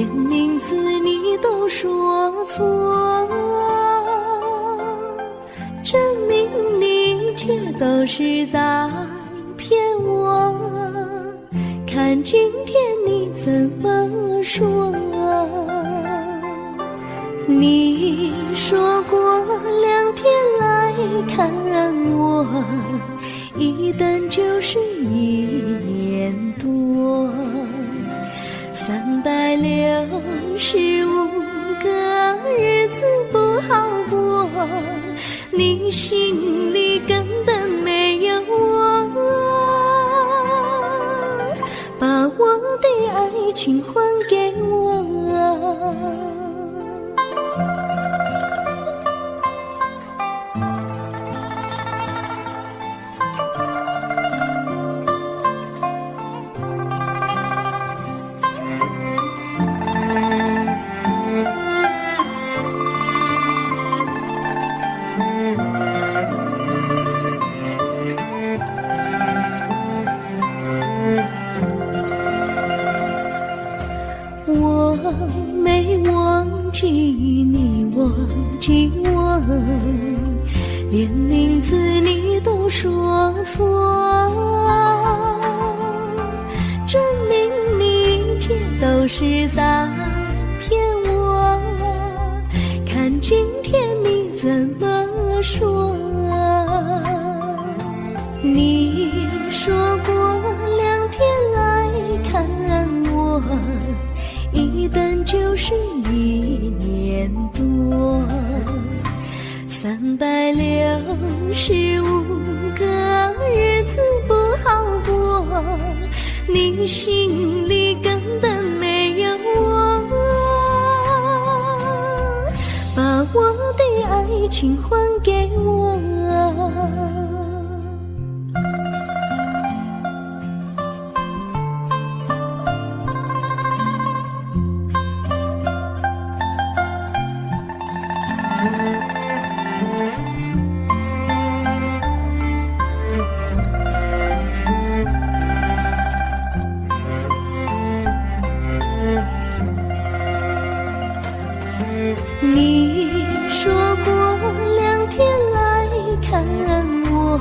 连名字你都说错，证明你却都是在骗我。看今天你怎么说？你说过2天来看我，一等就是1年多，365个日子不好过，你心里根本没有我，把我的爱情还给我。我没忘记你忘记我，连名字你都说错，证明你却都是在骗我。看今天你怎么说？你说过2天来看我，一等就是1年多，365个日子不好过，你心里根本没有我，把我的爱情还给我。你说过2天来看我，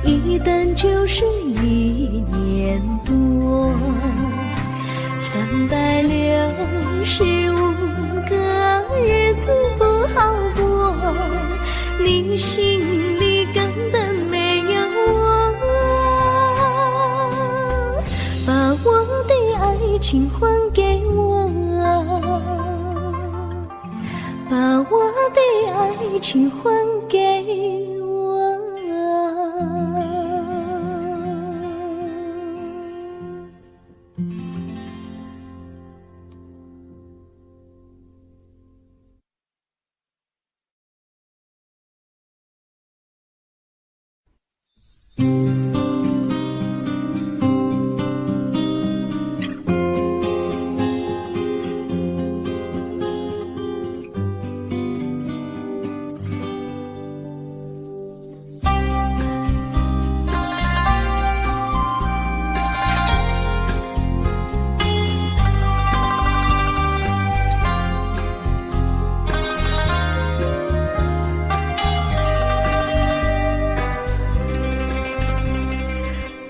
一等就是1年多，365个日子不好过，你心里根本没有我，把我的爱情还给我，把我的爱情还给我。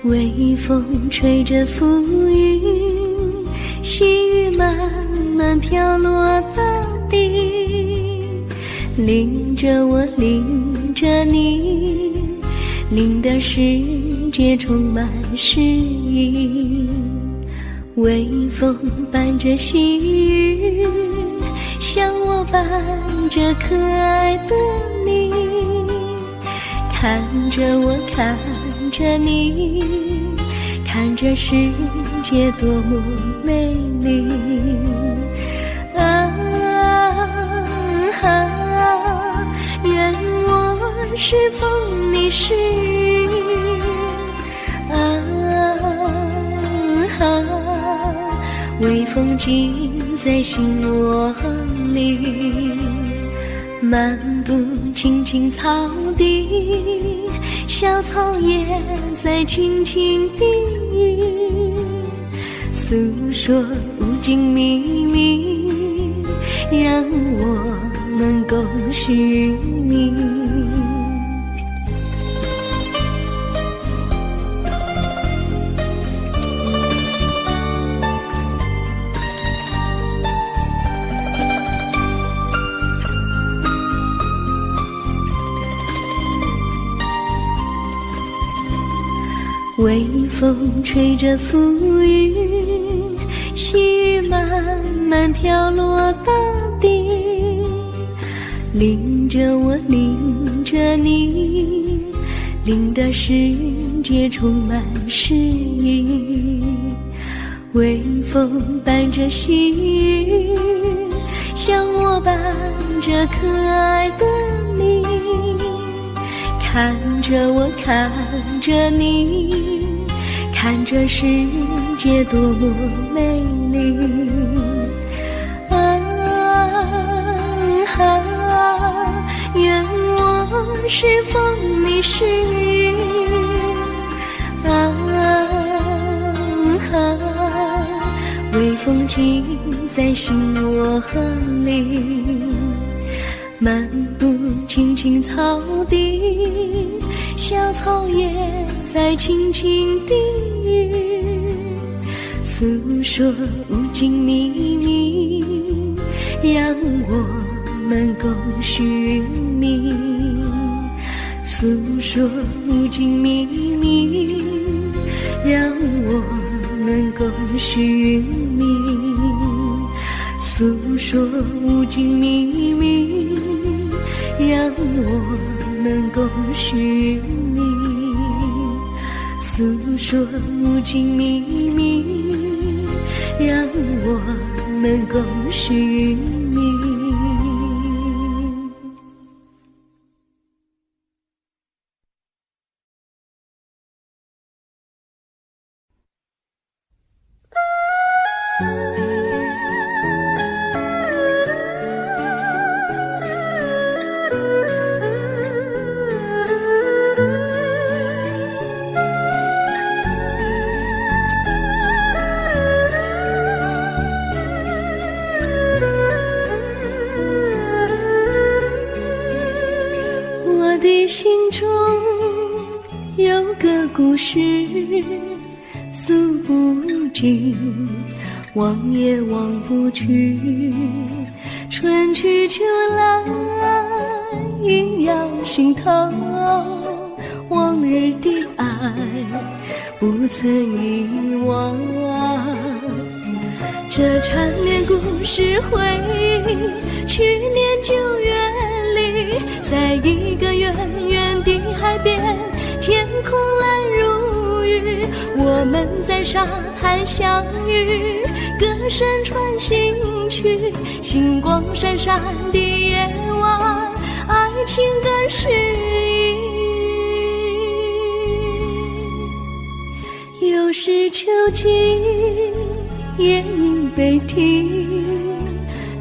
微风吹着浮云，细雨慢慢飘落大地，淋着我，淋着你，淋的世界充满诗意。微风伴着细雨，像我伴着可爱的你，看着我，看着你，看着世界多么美丽啊啊！愿我是风，你是雨啊啊！微风尽在心窝里，漫步青青草地，小草也在轻轻低语，诉说无尽秘密，让我们共许命。微风吹着浮云，细雨慢慢飘落大地，淋着我，淋着你，淋得世界充满诗意。微风伴着细雨，像我伴着可爱的你，看着我，看着你，看这世界多么美丽。愿我是风，你是雨。微风尽在心窝里，漫步青青草地，小草也在轻轻低语，诉说无尽秘密，让我们共许命。诉说无尽秘密，让我们共许命。诉说无尽秘密，让我们共许命。诉说无尽秘密，让我们共许命。我的心中有个故事诉不尽，忘也忘不去，春去秋来萦绕心头，往日的爱不曾遗忘。这缠绵故事回忆，去年9月里，在一个远远的海边，天空蓝如玉，我们在沙滩相遇，歌声传心曲，星光闪闪的夜晚，爱情更诗意。又是秋季，夜莺悲啼，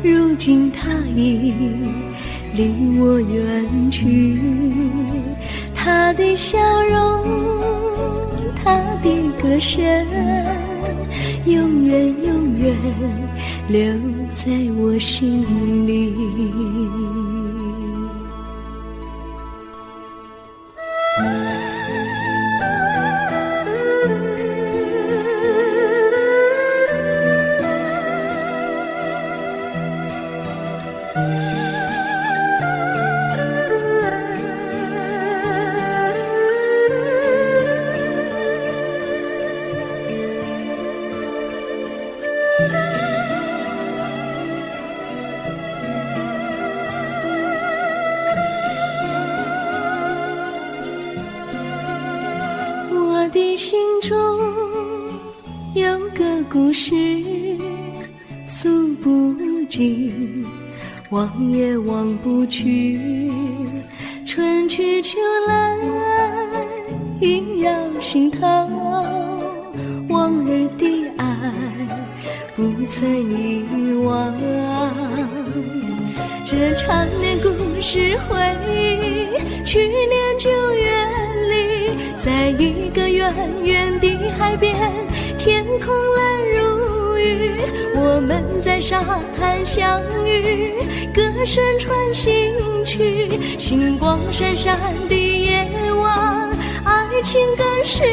如今他已离我远去，他的笑容，他的歌声，永远永远留在我心里。我的心中有个故事诉不尽，忘也忘不去，春去秋来萦绕心头，往日的爱不曾遗忘。这缠绵故事回忆，去年9月里，在一个远远的海边，天空蓝如玉，我们在沙滩相遇，歌声传心曲，星光闪闪的夜晚，爱情更诗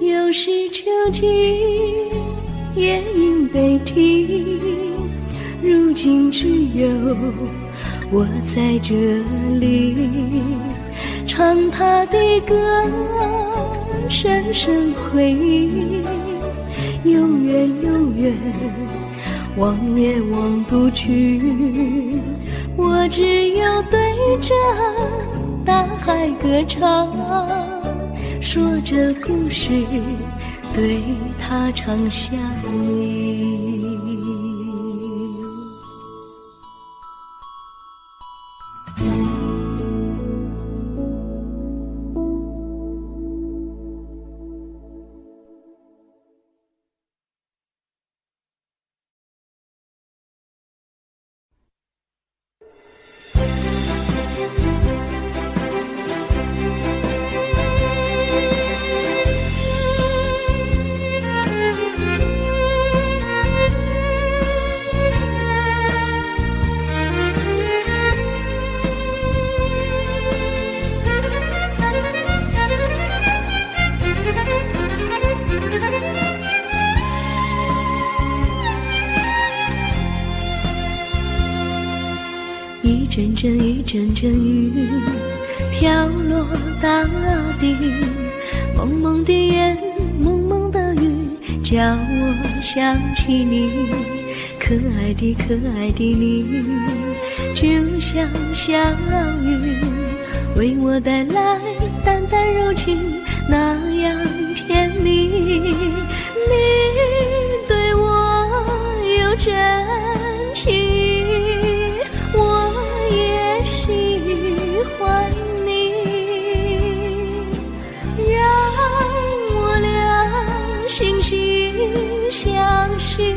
意。又是秋季，夜莺北啼，如今只有我在这里，唱他的歌，深深回忆，永远永远望也望不去。我只有对着大海歌唱，说着故事，对他唱想你。一阵阵一阵阵雨飘落大地，蒙蒙的烟，蒙蒙的雨，叫我想起你，可爱的可爱的你，就像小雨，为我带来淡淡柔情，那样甜蜜。你对我有真情，我也喜欢你，让我俩惺惺相惜，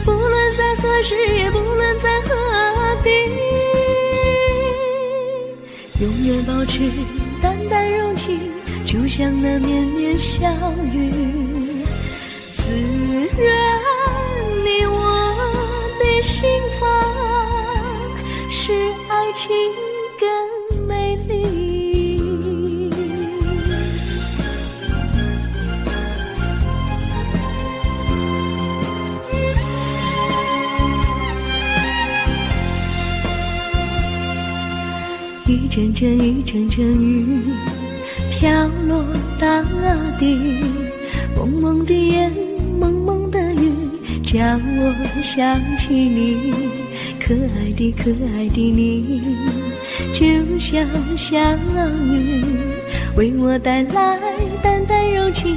不论在何时，也不论在何地，永远保持淡淡柔情，就像那绵绵小雨，滋润你我的心房，使爱情更美丽。一阵阵一阵阵雨飘落大地，蒙蒙的烟，蒙蒙的雨，叫我想起你，可爱的可爱的你，就像小雨，为我带来淡淡柔情，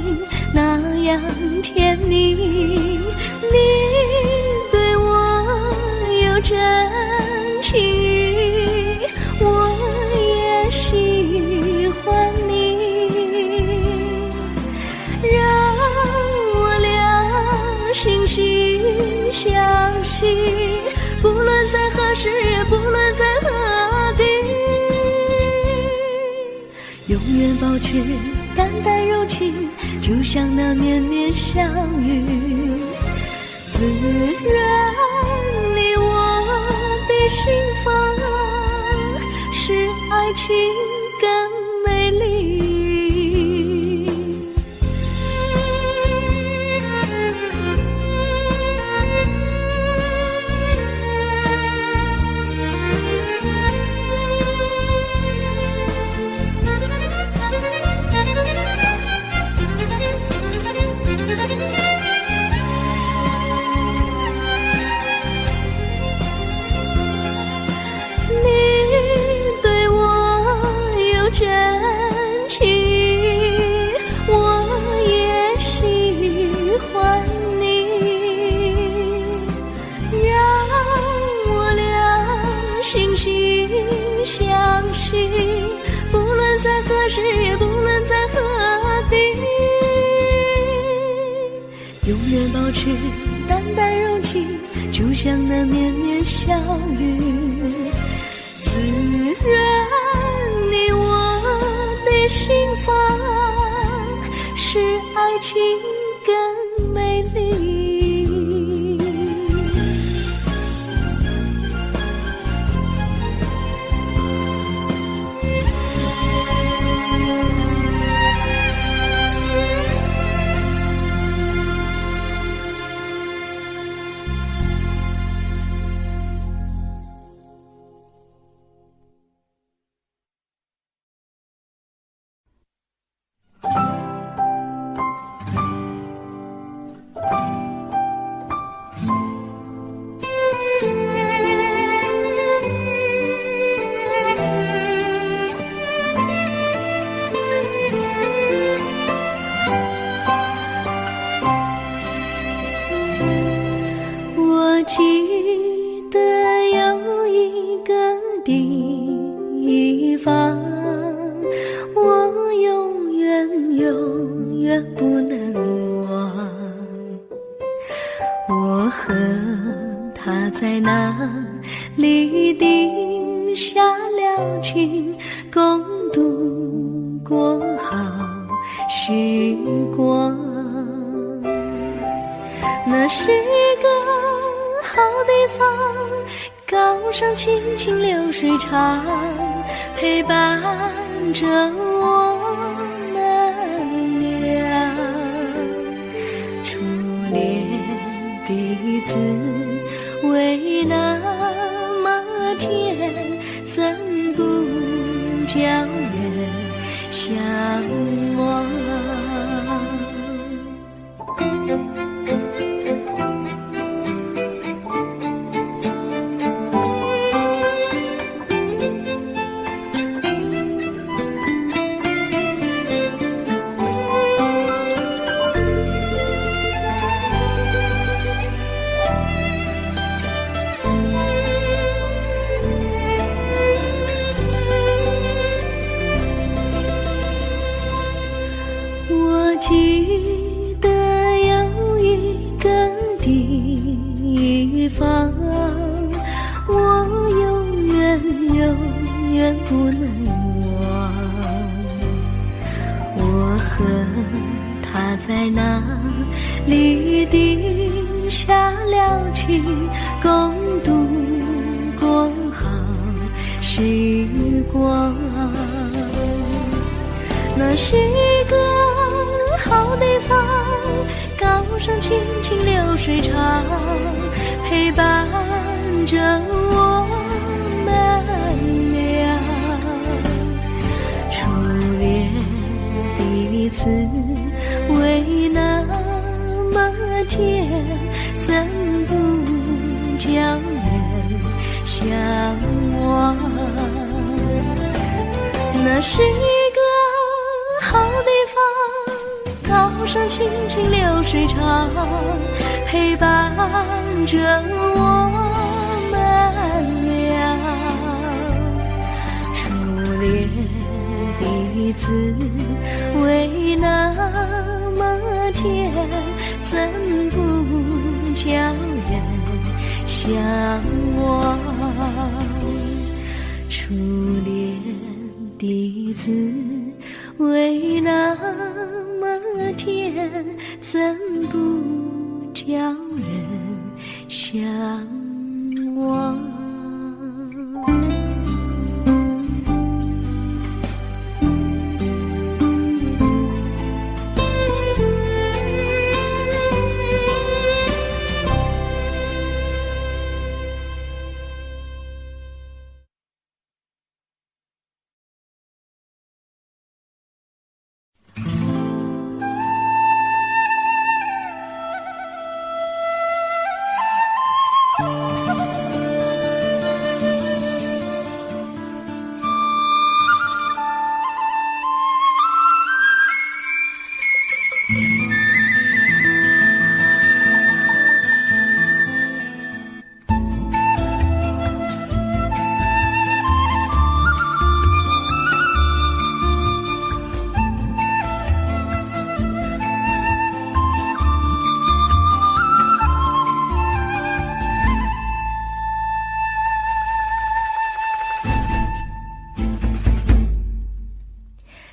那样甜蜜。你对我有真情，我也喜欢你，让我俩惺惺相惜，不论在何时，不论在何地，永远保持淡淡柔情，就像那绵绵小雨，滋润你我的心房，使爱情更美丽。真情，我也喜欢你，让我俩惺惺相惜，不论在何时，也不论在何地，永远保持淡淡柔情，就像那绵绵小雨，滋润你我的心房，是爱情更美丽。我记得有一个地方，我永远不能忘。我和他在那里定下了情，共度过好时光。那是一个好地方，高山青青流水长，陪伴着我们俩。初恋第一次为那么甜，怎不叫人向往？我记得有一个地方，我永远不能忘。我和他在那里定下了情，共度过好时光。那是一个好地方，高山青青流水长，陪伴着我们俩。初恋第一次为那么甜，怎不叫人向往？那是一个好地方，高山青青流水长，陪伴着我们俩。初恋第一次为那么甜，怎不叫人向往？初恋第一次为那么甜，怎不叫人向往？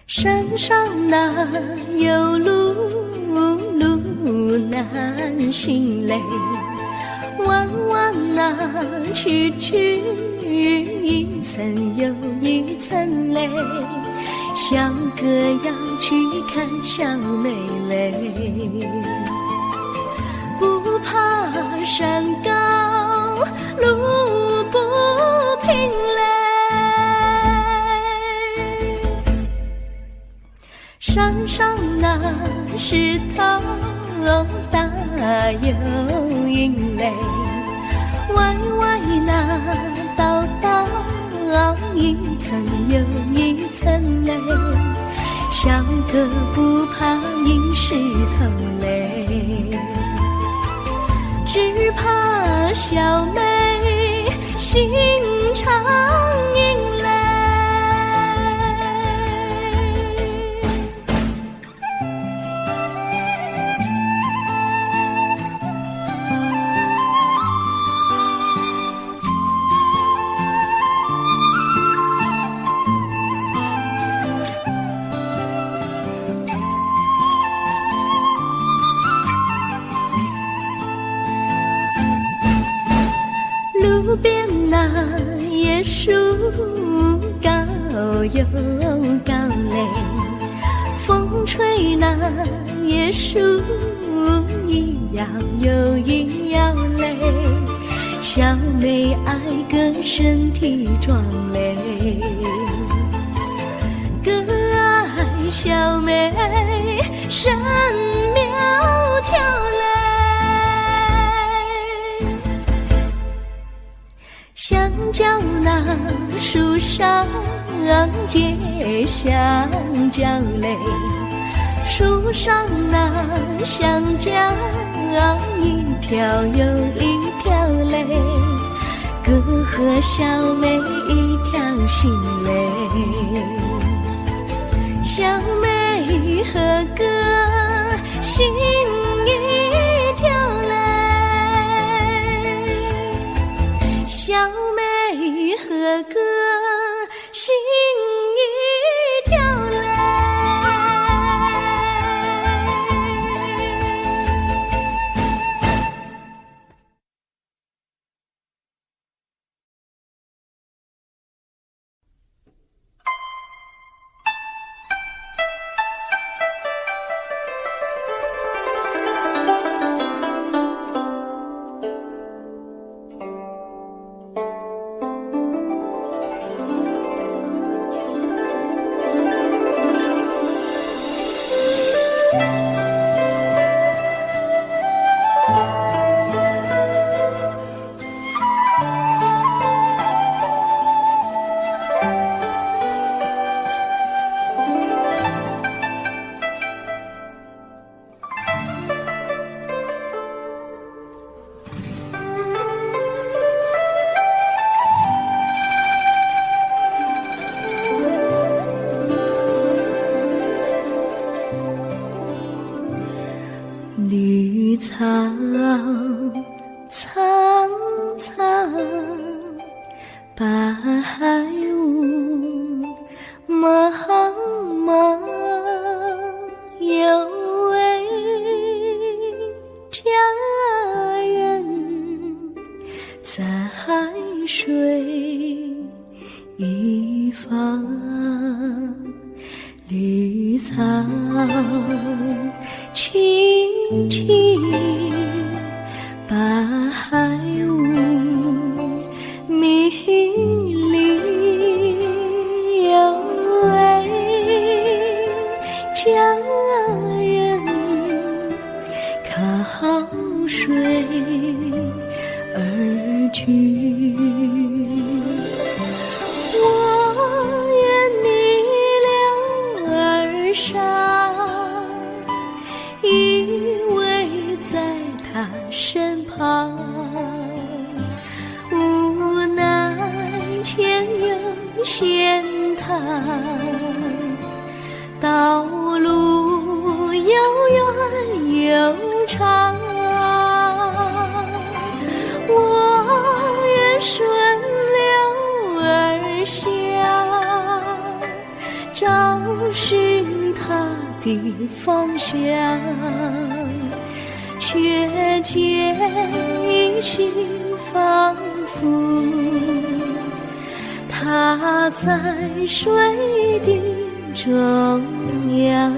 山上哪有路心累。弯弯啊，曲曲，一层又一层泪，小哥要去看小妹妹，不怕山高路不平嘞，山上那石头大又阴雷，歪歪那道道一层又一层泪，小哥不怕硬石头嘞，只怕小妹心肠硬嘞。路边那椰树高又高嘞，风吹那椰树一摇又一摇嘞，小妹爱个身体壮嘞，哥爱小妹身苗条嘞。香蕉那树上结香蕉嘞，树上那香蕉一条又一条嘞，哥和小妹一条心嘞，小妹和哥心一条嘞，小妹和哥心一条嘞。绿草苍苍，白雾茫茫，有位佳人在水一方，绿草青青，白雾迷离，有位佳人靠水而居。身旁无奈前有险滩，道路又远又长，我愿顺流而下，找寻他的方向，却却见一心仿佛他在水的中央。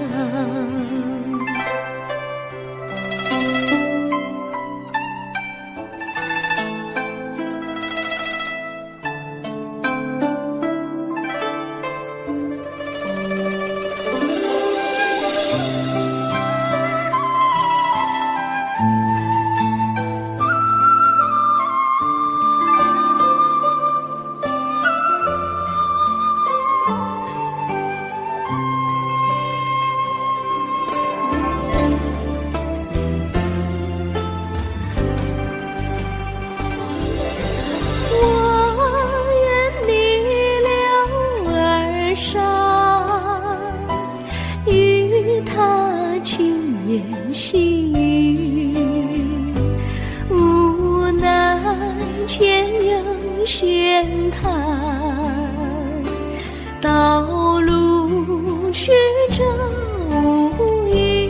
细雨无奈前有险滩，道路曲折无依，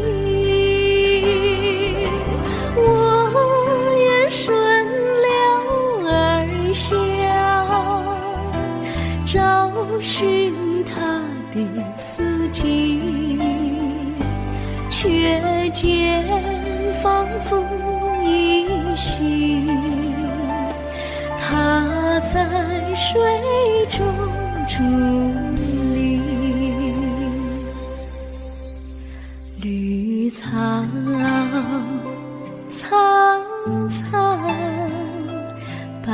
我愿顺流而下，找寻他的足迹，却见仿佛依稀，他在水中伫立。绿草苍苍，白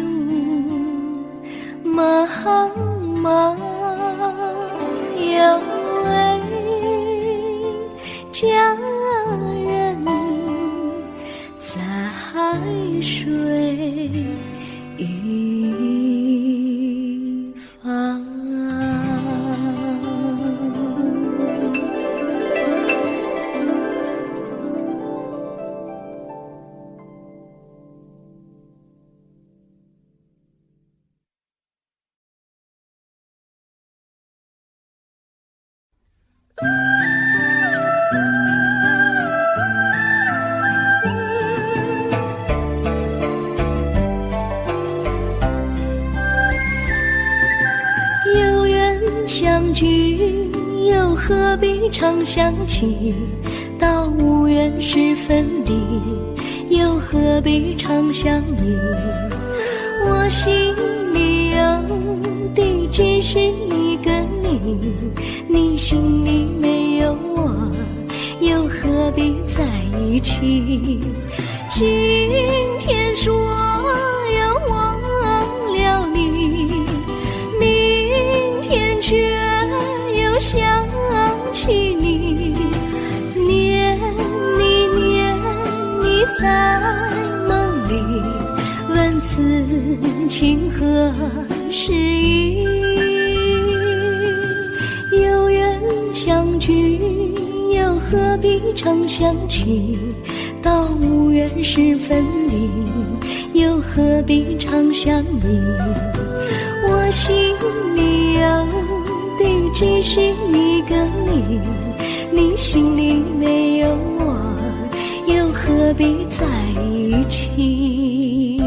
雾茫茫，有位佳人在水一方。有缘相聚，又何必常想起？到无缘时分离，又何必常想你？我心里有的只是一个你，你心里没有我，又何必在一起？今天说要忘了你，明天却又想起你，念你在梦里，问此情何时已？有缘相聚，又何必常想起？到无缘时分离，又何必常想你？我心里有的只是一个你，你心里没有我，又何必在一起？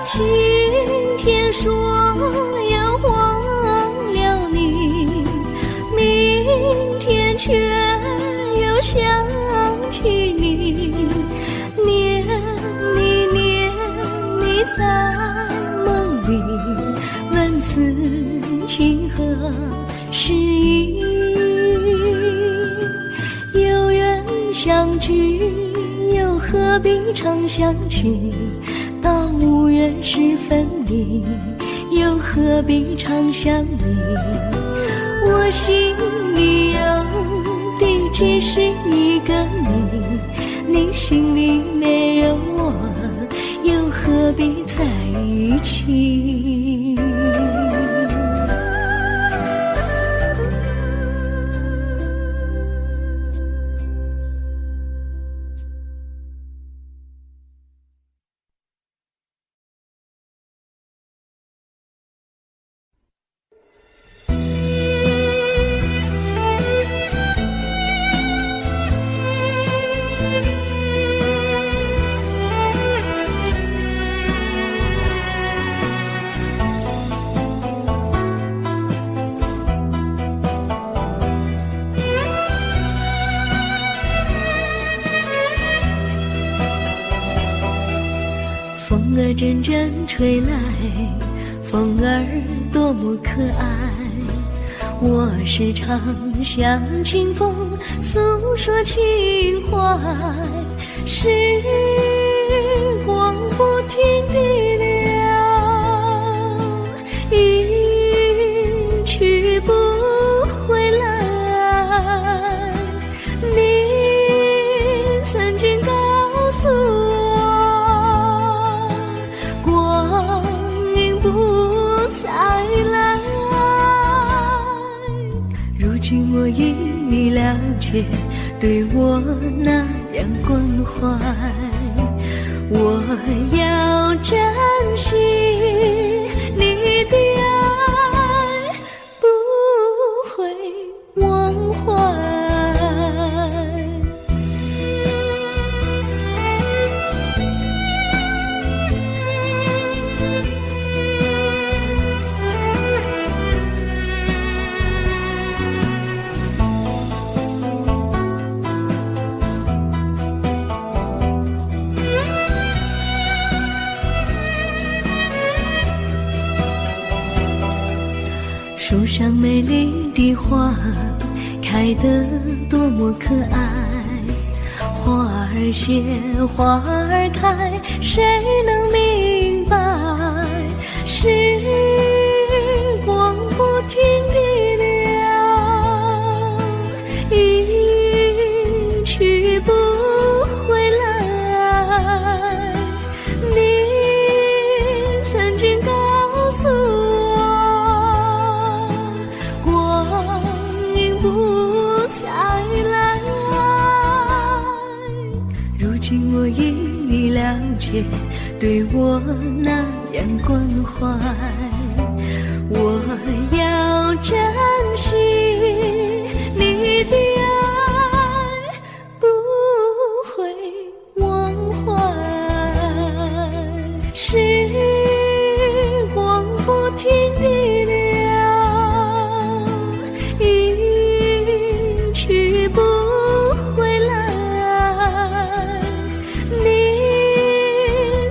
今天说要忘了你，明天却又想起你，念你在梦里，问此情何时已？有缘相聚，又何必常想起？到无缘时分离，又何必常想你？我心里有的只是一个你，你心里没有我，又何必在一起？儿阵阵吹来，风儿多么可爱。我时常向清风诉说情怀，时光不停地流，一去不回来。你曾经告诉我，光阴不再来。如今我已了解，对我那样关怀，我要珍惜你的爱，不会忘怀。树上美丽的花开得多么可爱，花儿谢花儿开，谁能明白？时光不停地流，一去不回来。你曾经告诉我，不再来。如今我已了解，对我那样关怀，我要珍惜你的爱，不会忘怀。时光不停地流，去不回来。你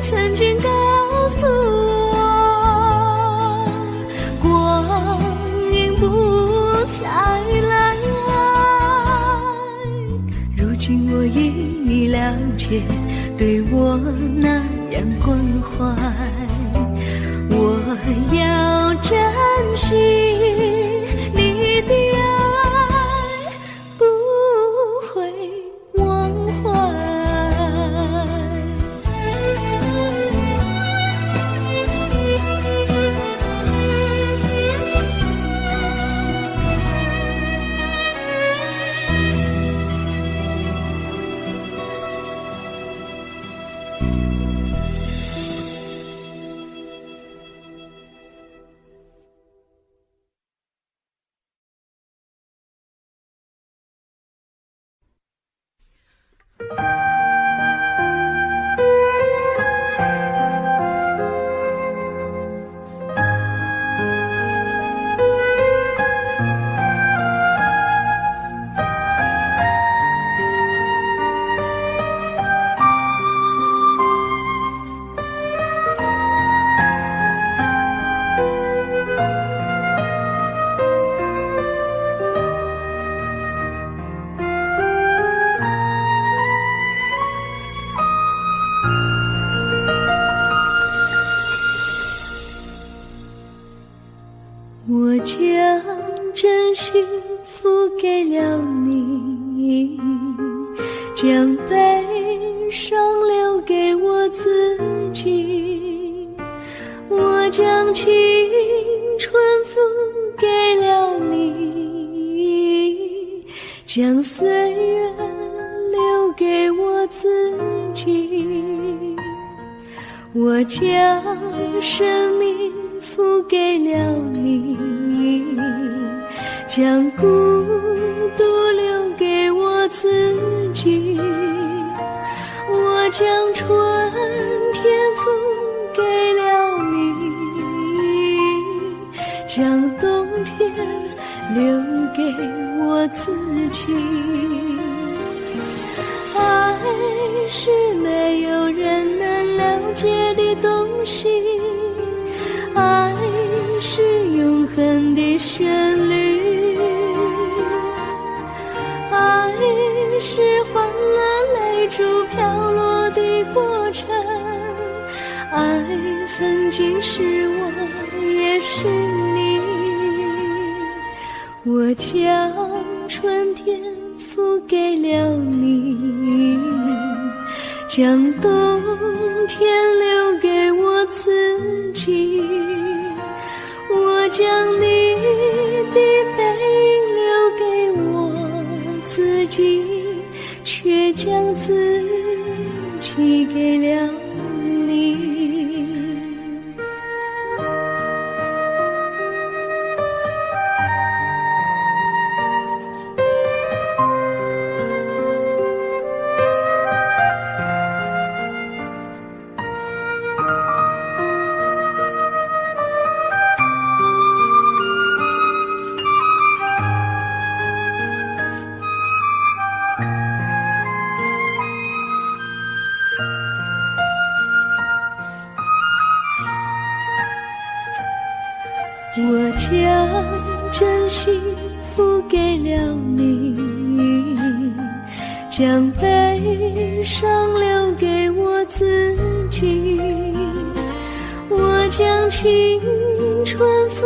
曾经告诉我，光阴不再来。如今我已了解，对我那样关怀，我要珍惜你的爱，不会忘怀。我将真心付给了你，将悲伤留给我自己。我将青春付给了你，将岁月留给我自己。我将生命付给了你，将孤独留给我自己。我将春天付给了你，将冬天留给我自己。爱爱是没有人能了解的东西，爱是永恒的旋律，爱是换了泪珠飘落的过程，爱曾经是我也是你，我将春天付给了你，将冬天留给我自己，我将你的背影留给我自己，却将自己给了你。我将真心付给了你，将悲伤留给我自己，我将青春付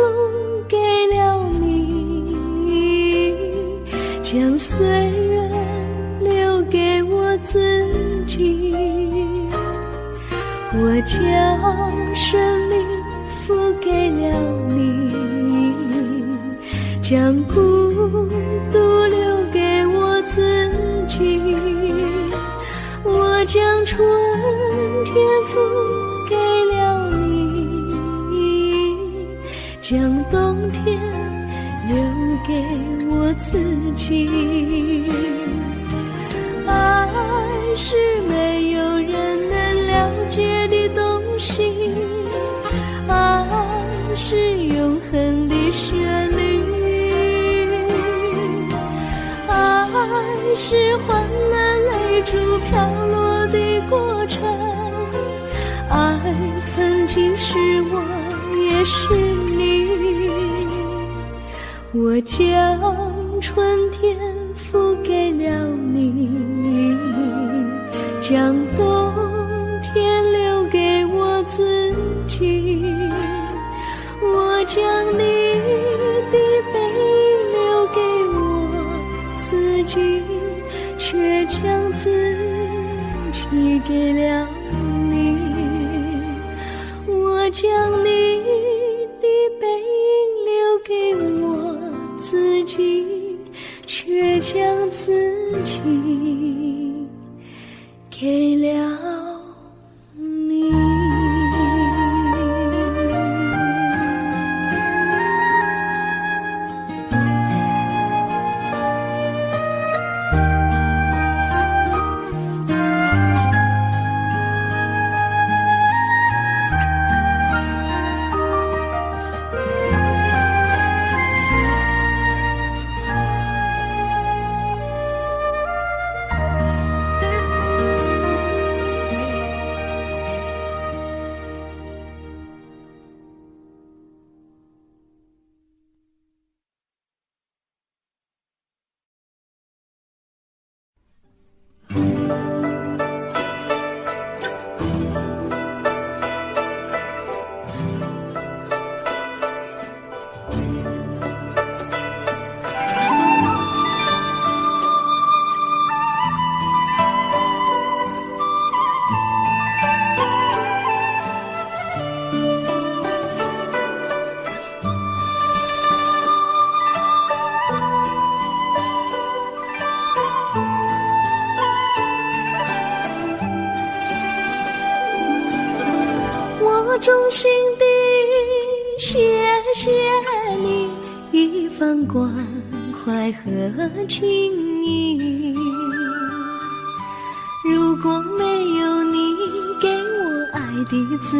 给了你，将岁月留给我自己，我将生命付给了你，将孤独留给我自己，我将春天付给了你，将冬天留给我自己。爱是没有人能了解的东西，爱是永恒的旋律，爱是换了泪珠飘落的过程，爱曾经是我也是你，我将春天付给了你，将冬天留给我自己，我将你的背影留给我自己，却将自己给了你，我将你的背影留给我自己，却将自己给了你。衷心的谢谢你一番关怀和情谊，如果没有你给我爱的滋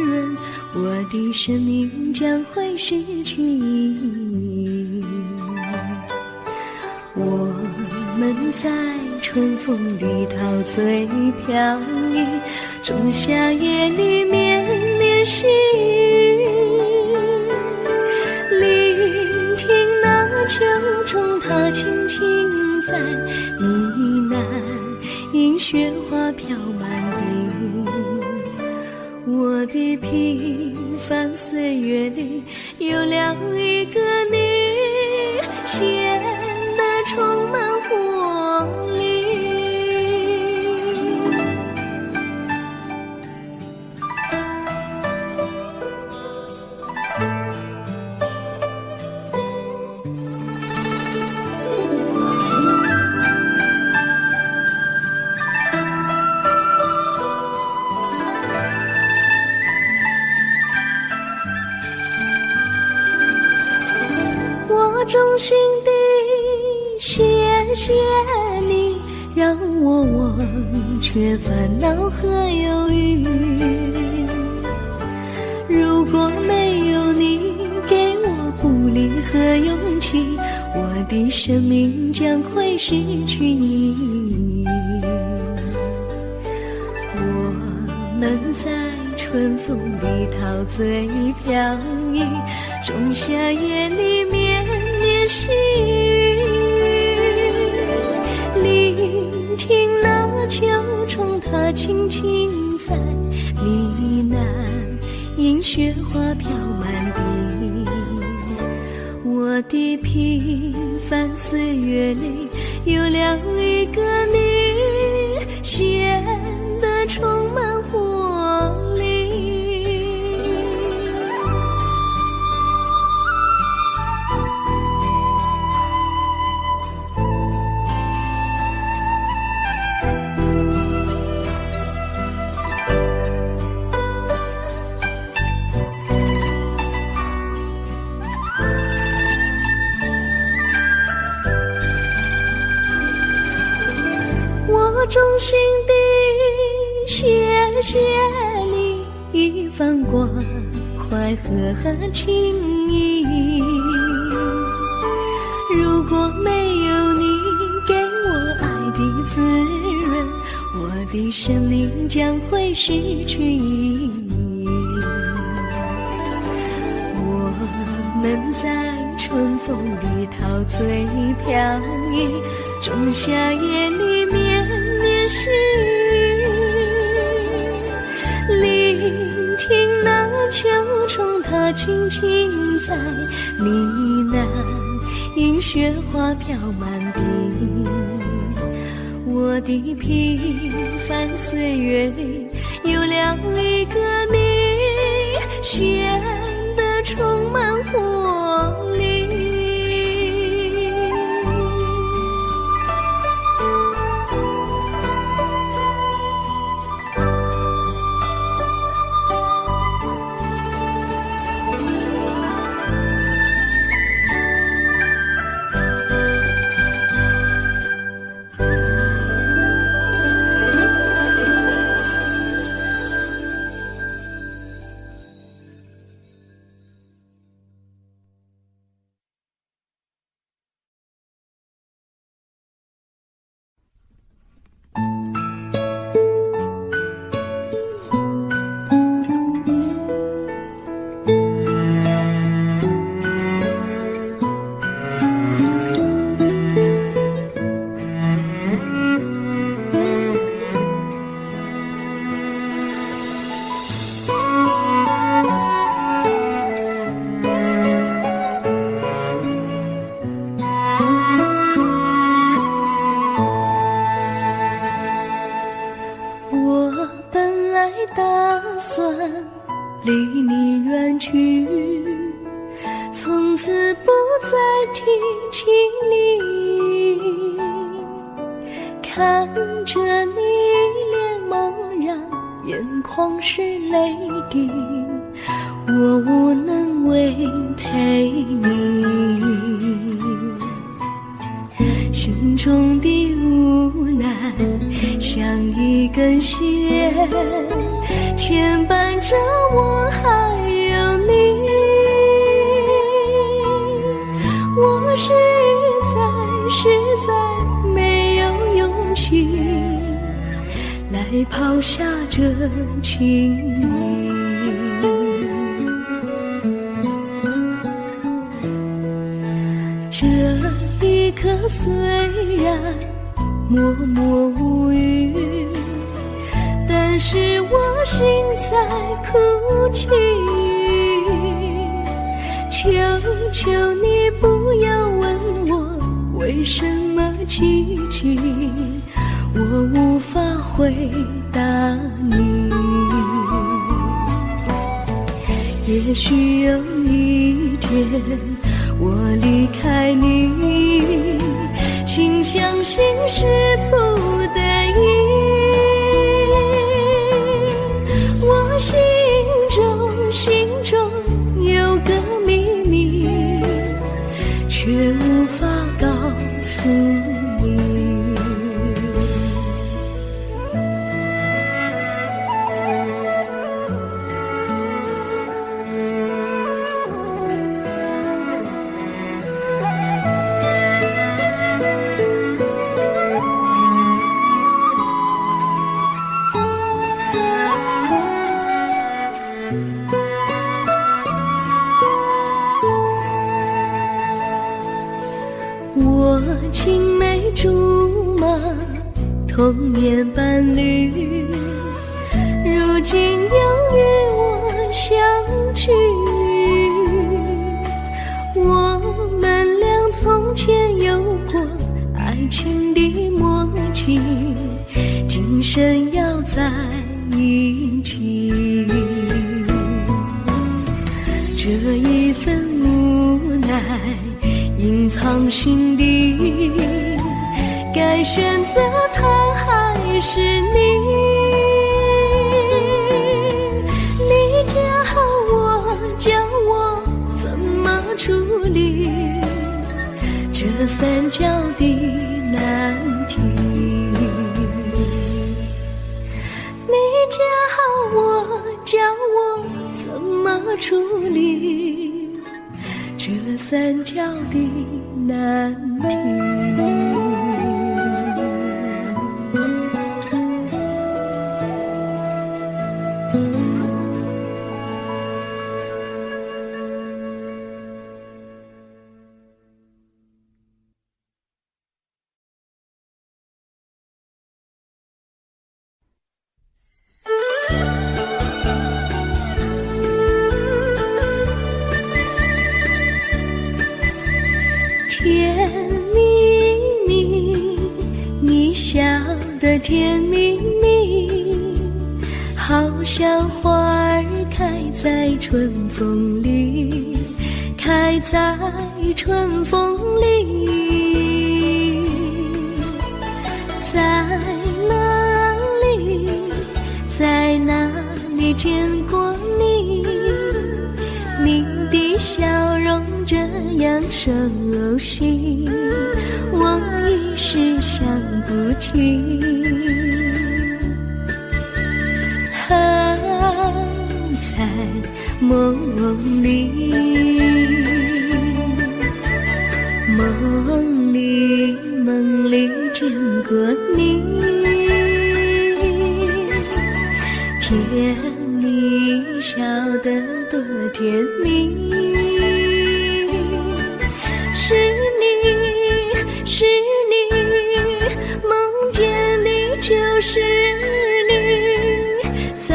润，我的生命将会失去意义。我们在春风里陶醉飘逸，仲夏夜里绵绵细雨，聆听那秋虫它轻轻在呢喃，映雪花飘满地。我的平凡岁月里有了一个你，显得充满活力。我衷心地谢谢你，让我忘却烦恼和忧郁。如果没有你给我鼓励和勇气，我的生命将会失去意义。我们在春风里陶醉飘逸，仲夏夜里绵绵细雨，聆听那秋虫它轻轻在呢喃，映雪花飘满地。我的平凡岁月里有了一个你，显得充满活力。我衷心地谢谢你一番关怀和情谊，如果没有你给我爱的滋润，我的生命将会失去意义。我们在春风里陶醉飘逸，仲夏夜里绵绵细雨，聆听那秋虫它轻轻在呢喃，映雪花飘满地。我的平凡岁月里有了一个你，显得充满活力。离你远去，从此不再提起你。看着你脸茫然，眼眶是泪滴，我无能为陪你。心中的无奈像一根线，牵绊着我还有你。我实在没有勇气抛下这情意。这一刻虽然默默无语，但是我心在哭泣。求求你不要问我为什么寂静，我无法回答你。也许有一天我离开你，心相信是不得已。我心中有个秘密，却无法告诉你。我青梅竹马，童年伴侣，如今又与我相聚。我们俩从前有过爱情的默契，今生要在一起。这一份无奈隐藏心底，该选择他还是你？你教我怎么处理这三角的难题？你教我怎么处理这三角的难题？甜蜜蜜，你笑得甜蜜蜜，好像花儿开在春风里，开在春风里。在哪里，在哪里见过你？你的笑容这样熟悉，我一时想不起。在梦里，梦里见过你，甜蜜笑得多甜蜜。是你，梦见你就是你，在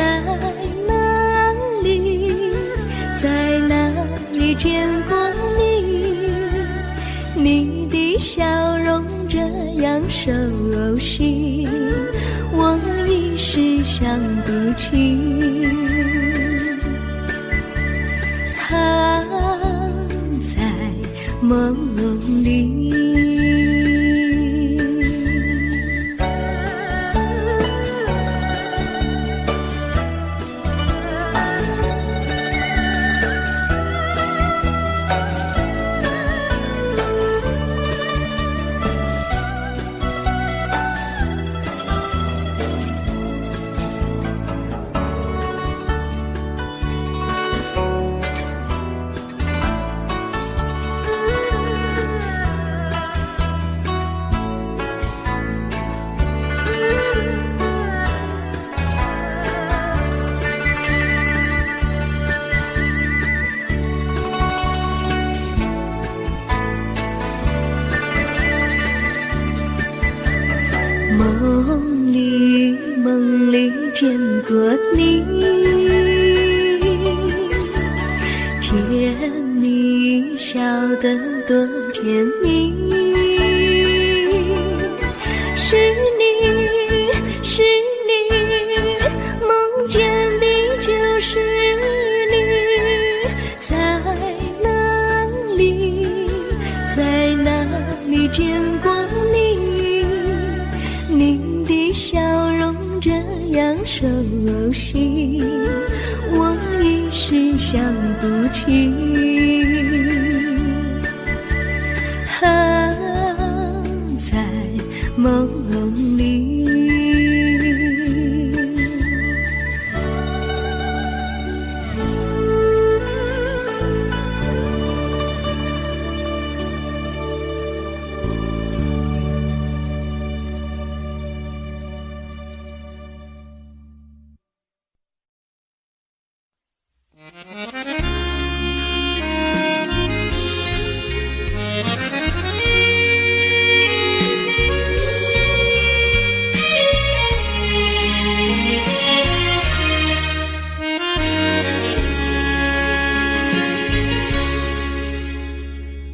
哪里见过你？你的笑容这样熟悉，我一时想不起。在梦里。见过你，甜蜜笑得多甜蜜，是你，是你，梦见的就是你，在哪里，在哪里见过你？你的笑容这样熟悉，我一时想不起。在梦里，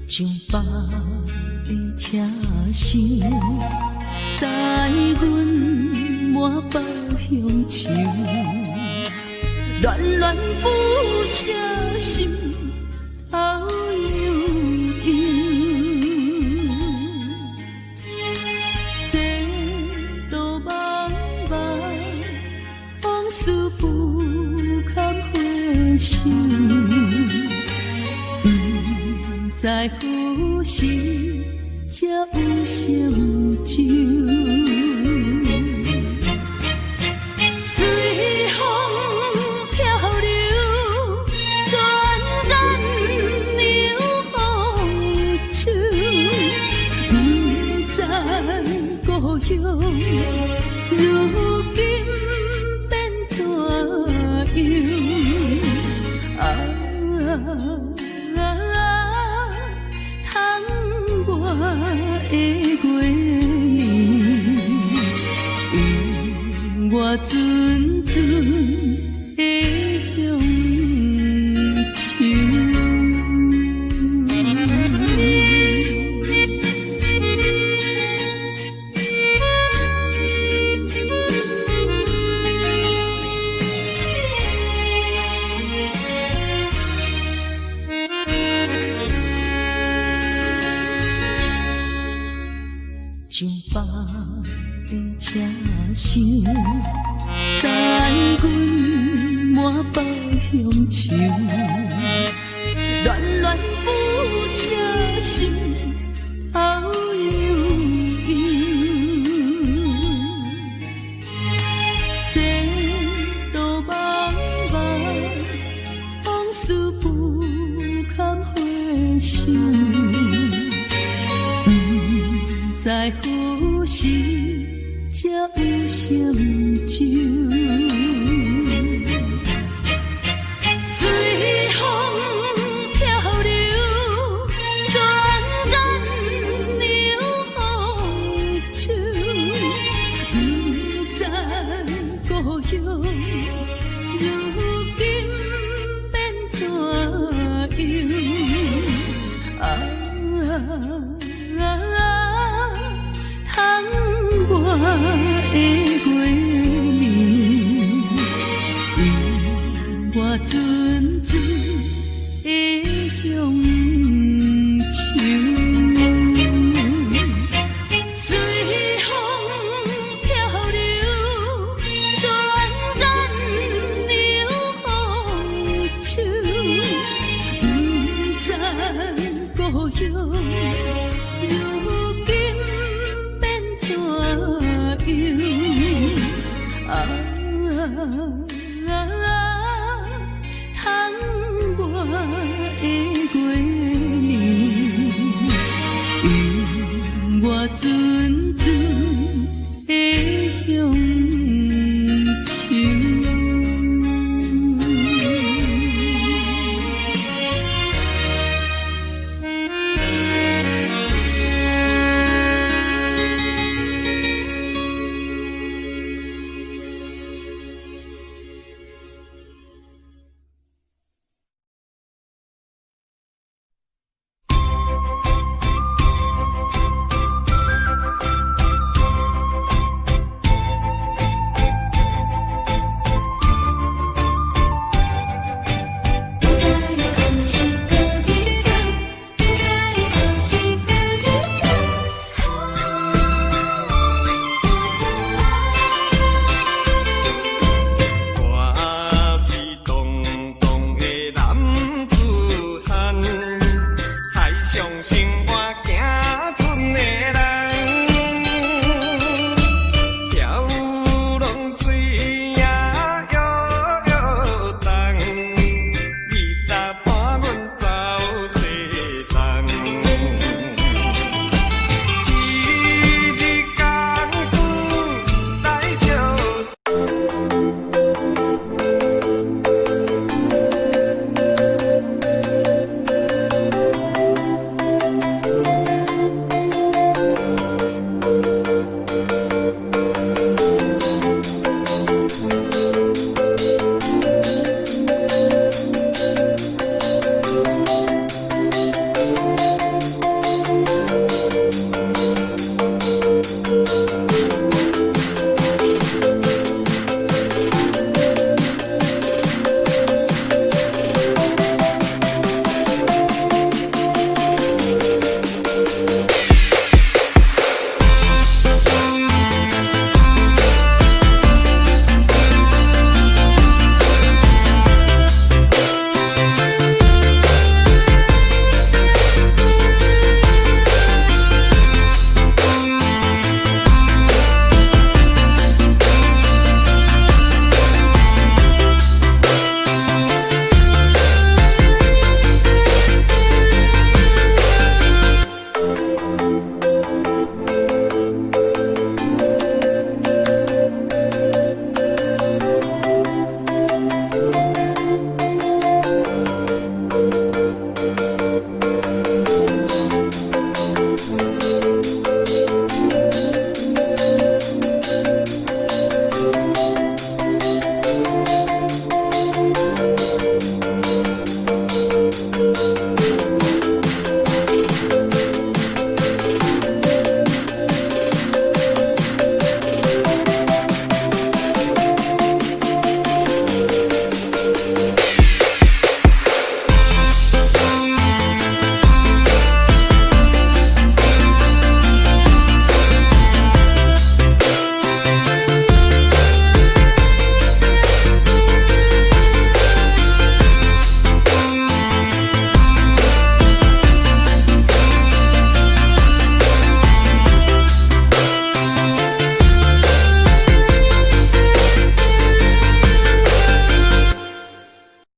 将北的车声在阮满北乡愁，恋恋不舍心好悠悠，这道茫茫往事不堪回首，在呼吸才有成就，随风漂流，转眼流风手，不知故乡如今变怎样？我的月年，永我纯纯的乡愁。将北的车声在阮满北乡愁，恋恋不舍心好悠悠，这道茫茫往事不堪回首，在呼吸才有成就，随风漂流，转眼流风手，不知故乡如今变怎样？我的月年，永我纯纯的乡愁，随风漂流，转眼流风手，不知故乡如今变怎我的月年，永我纯纯